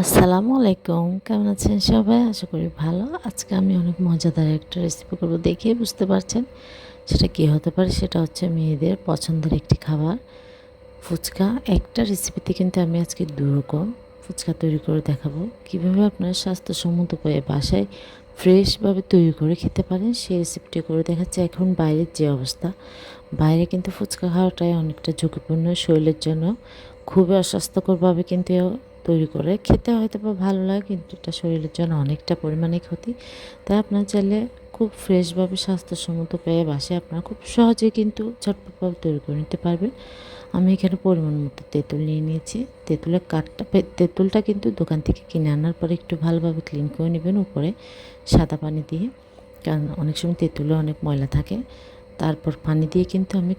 আসসালামু আলাইকুম, কেমন আছেন সবাই? আশা করি ভালো। আজকে আমি অনেক মজাদার একটা রেসিপি করব, দেখেই বুঝতে পারছেন সেটা কী হতে পারে। সেটা হচ্ছে মেয়েদের পছন্দের একটি খাবার, ফুচকা। একটা রেসিপিতে কিন্তু আমি আজকে ২ রকম ফুচকা তৈরি করে দেখাবো। কীভাবে আপনারা স্বাস্থ্যসম্মত উপায়ে বাসায় ফ্রেশভাবে তৈরি করে খেতে পারেন, সেই রেসিপিটি করে দেখাচ্ছি। এখন বাইরের যে অবস্থা, বাইরে কিন্তু ফুচকা খাওয়াটাই অনেকটা ঝুঁকিপূর্ণ, শরীরের জন্য খুবই অস্বাস্থ্যকরভাবে কিন্তু তৈরি করে খেতে হয়তো বা ভালো লাগে, কিন্তু এটা শরীরের জন্য অনেকটা পরিমাণে ক্ষতি। তাই আপনারা চাইলে খুব ফ্রেশভাবে স্বাস্থ্যসম্মত পেয়ে বাসায় আপনারা খুব সহজেই কিন্তু ঝটপটভাবে তৈরি করে নিতে পারবেন। আমি এখানে পরিমাণ মতো তেঁতুল নিয়ে নিয়েছি। তেঁতুলের তেঁতুলটা কিন্তু দোকান থেকে কিনে আনার পরে একটু ভালোভাবে ক্লিন করে নেবেন উপরে সাদা পানি দিয়ে, কারণ অনেক সময় তেঁতুলে অনেক ময়লা থাকে। তারপর পানি দিয়ে কিন্তু আমি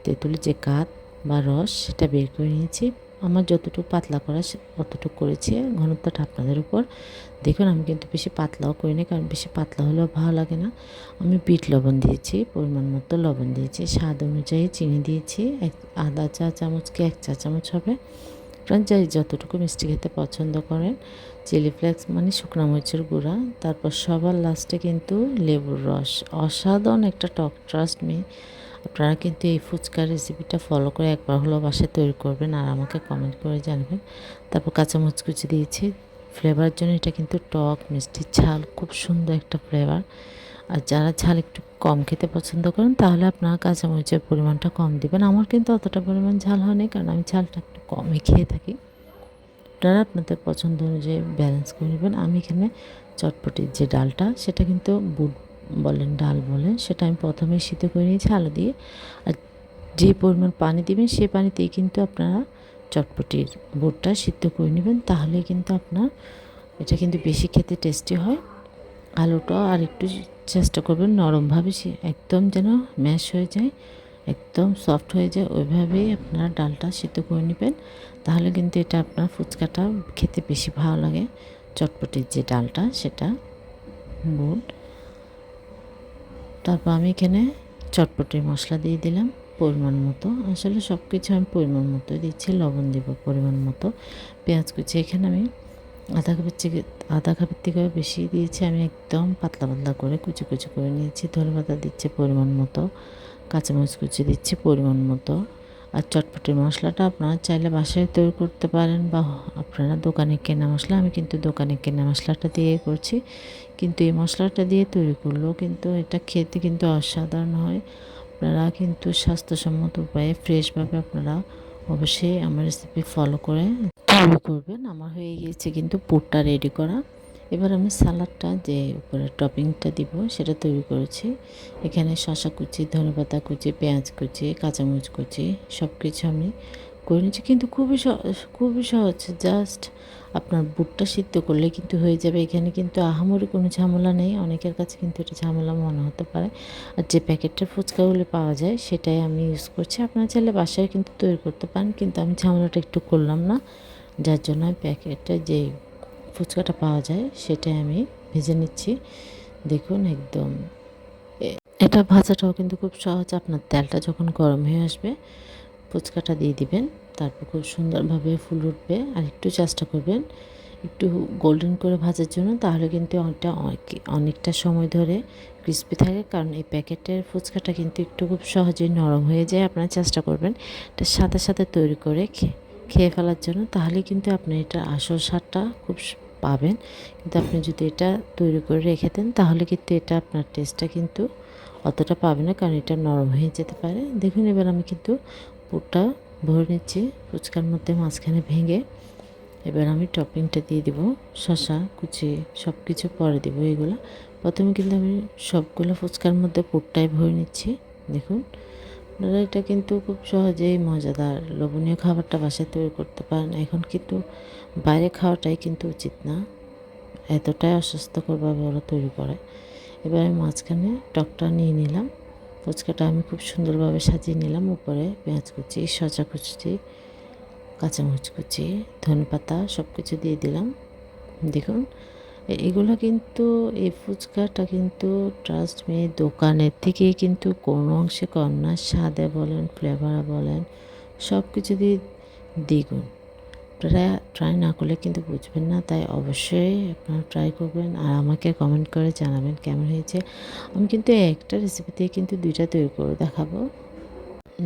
তেঁতুলের যে কাত বা রস সেটা বের করে নিয়েছি। আমার যতটুকু পাতলা করা অতটুকু করেছি, ঘনত্বটা আপনাদের উপর। দেখুন আমি কিন্তু বেশি পাতলাও করিনি, কারণ বেশি পাতলা হলেও ভালো লাগে না। আমি বিট লবণ দিয়েছি, পরিমাণ মতো লবণ দিয়েছি, স্বাদ অনুযায়ী চিনি দিয়েছি, আধা চা চামচ কি 1 চা চামচ হবে। আপনারা যতটুকু মিষ্টি খেতে পছন্দ করেন। চিলি ফ্লেক্স মানে শুকনো মরিচের গুঁড়া। তারপর সবার লাস্টে কিন্তু লেবুর রস। অসাধারণ একটা টক, ট্রাস্ট মি। আপনারা কিন্তু এই ফুচকার রেসিপিটা ফলো করে একবার হলেও বাসায় তৈরি করবেন আর আমাকে কমেন্ট করে জানাবেন। তারপর কাঁচামরিচ কুচি দিয়েছি ফ্লেভারের জন্য। এটা কিন্তু টক, মিষ্টি, ঝাল খুব সুন্দর একটা ফ্লেভার। আর যারা ঝাল একটু কম খেতে পছন্দ করেন তাহলে আপনারা কাঁচামরিচের পরিমাণটা কম দিবেন। আমার কিন্তু অতটা পরিমাণ ঝাল হয়নি, কারণ আমি ঝালটা একটু কমই খেয়ে থাকি। আপনারা আপনাদের পছন্দ অনুযায়ী ব্যালেন্স করে নেবেন। আমি এখানে চটপটির যে ডালটা, সেটা কিন্তু বুট বলেন, ডাল বলেন, সেটা আমি প্রথমেই সিদ্ধ করে নিয়েছি আলু দিয়ে। আর যে পরিমাণ পানি দিবেন সেই পানিতেই কিন্তু আপনারা চটপটির বুটটা সিদ্ধ করে নেবেন, তাহলে কিন্তু আপনার এটা কিন্তু বেশি খেতে টেস্টি হয়। আলুটা আর একটু চেষ্টা করবেন নরমভাবে, সে একদম যেন ম্যাশ হয়ে যায়, একদম সফট হয়ে যায়, ওইভাবেই আপনারা ডালটা সিদ্ধ করে নেবেন। তাহলে কিন্তু এটা আপনার ফুচকাটা খেতে বেশি ভালো লাগে। চটপটির যে ডালটা সেটা বুট। তারপর আমি এখানে চটপটির মশলা দিয়ে দিলাম পরিমাণ মতো। আসলে সব কিছু আমি পরিমাণ মতো দিচ্ছি। লবণ দেবো পরিমাণ মতো। পেঁয়াজ কুচি এখানে আমি আধা কাপের থেকেও বেশি দিয়েছি। আমি একদম পাতলা পাতলা করে কুচি কুচি করে নিয়েছি। ধনেপাতা দিচ্ছি পরিমাণ মতো, কাঁচামরিচ কুচি দিচ্ছি পরিমাণ মতো। আর চটপটির মশলাটা আপনারা চাইলে বাসায় তৈরি করতে পারেন, বা আপনারা দোকানে কেনা মশলা। আমি কিন্তু দোকানে কেনা মশলাটা দিয়ে করছি, কিন্তু এই মশলাটা দিয়ে তৈরি করলেও কিন্তু এটা খেতে কিন্তু অসাধারণ হয়। আপনারা কিন্তু স্বাস্থ্যসম্মত উপায়ে ফ্রেশভাবে আপনারা অবশ্যই আমার রেসিপি ফলো করে তৈরি করবেন। আমার হয়ে গিয়েছে কিন্তু পুরটা রেডি করা। এবার আমি সালাডটা যে উপরে টপিংটা দিব সেটা তৈরি করেছি। এখানে শসা কুচি, ধনেপাতা কুচি, পেঁয়াজ কুচি, কাঁচামরিচ কুচি সব কিছু আমি করে নিচ্ছি, কিন্তু খুবই সহজ। জাস্ট আপনার বুটটা সিদ্ধ করলে কিন্তু হয়ে যাবে। এখানে কিন্তু আহামরি কোনো ঝামেলা নেই। অনেকের কাছে কিন্তু এটা ঝামেলা মনে হতে পারে। আর যে প্যাকেটের ফুচকাগুলি পাওয়া যায় সেটাই আমি ইউজ করছি। আপনারা চাইলে বাসায় কিন্তু তৈরি করতে পারেন, কিন্তু আমি ঝামেলাটা একটু করলাম না, যার জন্য প্যাকেটে যে ফুচকাটা পাওয়া যায় সেটাই আমি ভেজে নিচ্ছি। দেখুন একদম এটা ভাজাটাও কিন্তু খুব সহজ। আপনার তেলটা যখন গরম হয়ে আসবে ফুচকাটা দিয়ে দিবেন, তারপর খুব সুন্দরভাবে ফুল উঠবে। আর একটু চেষ্টা করবেন একটু গোল্ডেন করে ভাজার জন্য, তাহলে কিন্তু এটা অনেকটা সময় ধরে ক্রিস্পি থাকে। কারণ এই প্যাকেটের ফুচকাটা কিন্তু একটু খুব সহজেই নরম হয়ে যায়। আপনারা চেষ্টা করবেন এটা সাথে সাথে তৈরি করে খেয়ে ফেলার জন্য, তাহলে কিন্তু আপনি এটা আসল স্বাদটা খুব পাবেন। কিন্তু আপনি যদি এটা তৈরি করে রেখে দেন তাহলে কিন্তু এটা আপনার টেস্টটা কিন্তু অতটা পাবে না, কারণ এটা নরম হয়ে যেতে পারে। দেখুন এবার আমি কিন্তু পুরটা ভরে নিচ্ছি ফুচকার মধ্যে মাঝখানে ভেঙে। এবার আমি টপিংটা দিয়ে দিব, শসা কুচি সব কিছু পরে দেবো এগুলো। প্রথমে কিন্তু আমি সবগুলো ফুচকার মধ্যে পুরটাই ভরে নিচ্ছি। দেখুন আপনারা এটা কিন্তু খুব সহজেই মজাদার লোভনীয় খাবারটা বাসায় তৈরি করতে পারেন। এখন কিন্তু বাইরে খাওয়াটাই কিন্তু উচিত না, এতটাই অস্বাস্থ্যকরভাবে ওরা তৈরি করে। এবার আমি মাঝখানে টকটা নিয়ে নিলাম। ফুচকাটা আমি খুব সুন্দরভাবে সাজিয়ে নিলাম। উপরে পেঁয়াজ কুচি, শসা কুচি, কাঁচামরিচ কুচি, ধনেপাতা সব কিছু দিয়ে দিলাম। দেখুন এগুলো কিন্তু এই ফুচকাটা কিন্তু ট্রাস্ট মি দোকানের থেকে কিন্তু কোনো অংশে কম না। স্বাদে বলেন, ফ্লেভারে বলেন, সব কিছু দিয়ে দ্বিগুণ। আপনারা ট্রাই না করলে কিন্তু বুঝবেন না, তাই অবশ্যই আপনারা ট্রাই করবেন আর আমাকে কমেন্ট করে জানাবেন কেমন হয়েছে। আমি কিন্তু একটা রেসিপিতে কিন্তু 2টা তৈরি করে দেখাবো।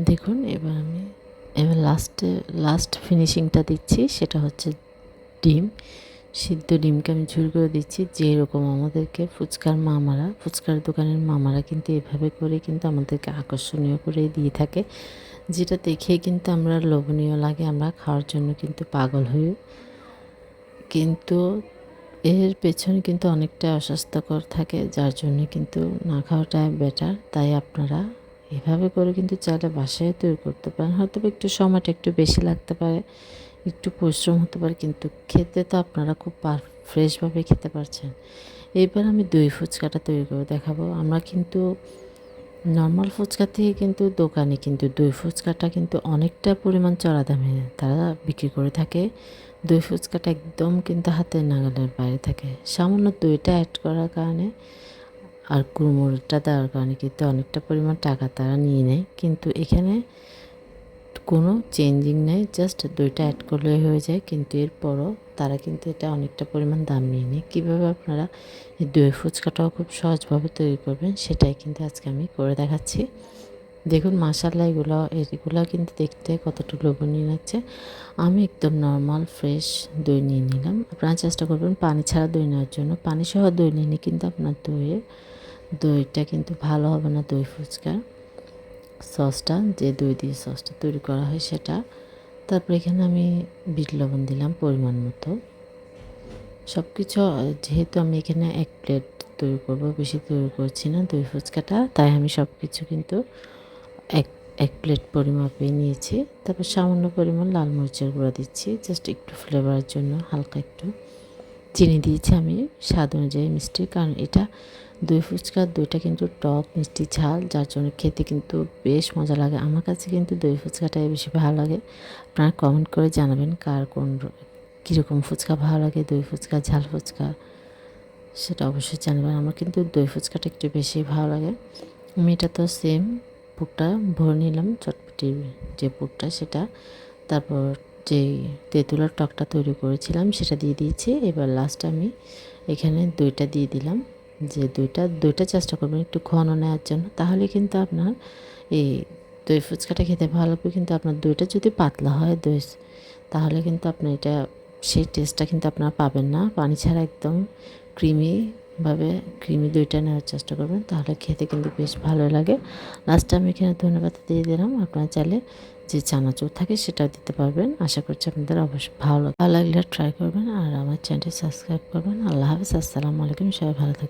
দেখুন এবার লাস্ট ফিনিশিংটা দিচ্ছি, সেটা হচ্ছে ডিম। সিদ্ধ ডিমকে আমি ঝুল করে দিচ্ছি। যেরকম আমাদেরকে ফুচকার দোকানের মামারা কিন্তু এভাবে করে কিন্তু আমাদেরকে আকর্ষণীয় করে দিয়ে থাকে, যেটা দেখে কিন্তু আমরা লোভনীয় লাগে, আমরা খাওয়ার জন্য কিন্তু পাগল হই। কিন্তু এর পেছনে কিন্তু অনেকটা অস্বাস্থ্যকর থাকে, যার জন্য কিন্তু না খাওয়াটাই বেটার। তাই আপনারা এভাবে করে কিন্তু চাইলে বাসায় তৈরি করতে পারেন। হয়তো একটু সময়টা একটু বেশি লাগতে পারে, একটু পরিশ্রম হতে পারে, কিন্তু খেতে তো আপনারা খুব ফ্রেশভাবে খেতে পারছেন। এবার আমি দই ফুচকাটা তৈরি করে দেখাবো। আমরা কিন্তু নর্মাল ফুচকা থেকে কিন্তু দোকানে কিন্তু দই ফুচকাটা কিন্তু অনেকটা পরিমাণ চড়া দামে তারা বিক্রি করে থাকে। দই ফুচকাটা একদম কিন্তু হাতের নাগালের বাইরে থাকে। সামান্য দইটা অ্যাড করার কারণে আর গুড়মুড়টা দেওয়ার কারণে কিন্তু অনেকটা পরিমাণ টাকা তারা নিয়ে নেয়, কিন্তু এখানে কোনো চেঞ্জিং নেই, জাস্ট দইটা অ্যাড করলেই হয়ে যায়। কিন্তু এরপরও তারা কিন্তু এটা অনেকটা পরিমাণ দাম নিয়ে নেয়। কীভাবে আপনারা এই দই ফুচকাটাও খুব সহজভাবে তৈরি করবেন সেটাই কিন্তু আজকে আমি করে দেখাচ্ছি। দেখুন মাশাআল্লাহ, এগুলো কিন্তু দেখতে কতটা লোভনীয় লাগছে। আমি একদম নর্মাল ফ্রেশ দই নিয়ে নিলাম। আপনারা চেষ্টা করবেন পানি ছাড়া দই নেওয়ার জন্য। পানি সহ দই নিলে কিন্তু আপনার দইটা কিন্তু ভালো হবে না। দই ফুচকা সসটা, যে দই দিয়ে সসটা তৈরি করা হয় সেটা। তারপর এখানে আমি বিট লবণ দিলাম পরিমাণ মতো। সব কিছু যেহেতু আমি এখানে 1 প্লেট তৈরি করব, বেশি তৈরি করছি না দই ফুচকাটা, তাই আমি সব কিছু কিন্তু এক এক প্লেট পরিমাপে নিয়েছি। তারপর সামান্য পরিমাণ লাল মরিচের গুঁড়া দিচ্ছি, জাস্ট একটু ফ্লেভারের জন্য। হালকা একটু চিনি দিয়েছি আমি স্বাদ অনুযায়ী মিষ্টি, কারণ এটা দই ফুচকার দইটা কিন্তু টক মিষ্টি ঝাল, যার জন্য খেতে কিন্তু বেশ মজা লাগে। আমার কাছে কিন্তু দই ফুচকাটাই বেশি ভালো লাগে। আপনারা কমেন্ট করে জানাবেন কার কীরকম ফুচকা ভালো লাগে, দই ফুচকা ঝাল ফুচকা, সেটা অবশ্যই জানাবেন। আমার কিন্তু দই ফুচকাটা একটু বেশি ভালো লাগে। আমি এটা তো সেম পুরটা ভরে নিলাম, চটপটির যে পুরটা সেটা। তারপর যেই তেঁতুলের টকটা তৈরি করেছিলাম সেটা দিয়ে দিয়েছি। এবার লাস্টে আমি এখানে দইটা দিয়ে দিলাম। যে দইটা চেষ্টা করবেন একটু ঘন নেওয়ার জন্য, তাহলে কিন্তু আপনার এই দই ফুচকাটা খেতে ভালো লাগবে। কিন্তু আপনার দইটা যদি পাতলা হয় তাহলে কিন্তু আপনার এটা সেই টেস্টটা কিন্তু আপনারা পাবেন না। পানি ছাড়া একদম ক্রিমি দইটা নেওয়ার চেষ্টা করবেন, তাহলে খেতে কিন্তু বেশ ভালো লাগে। লাস্টে আমি এখানে ধনেপাতা দিয়ে দিলাম। আপনারা চাইলে যে চানাচুর থাকে সেটাও দিতে পারবেন। আশা করছি আপনাদের অবশ্যই ভালো লাগলে ট্রাই করবেন আর আমার চ্যানেলটি সাবস্ক্রাইব করবেন। আল্লাহ হাফেজ, আসসালামু আলাইকুম, সবাই ভালো থাকবেন।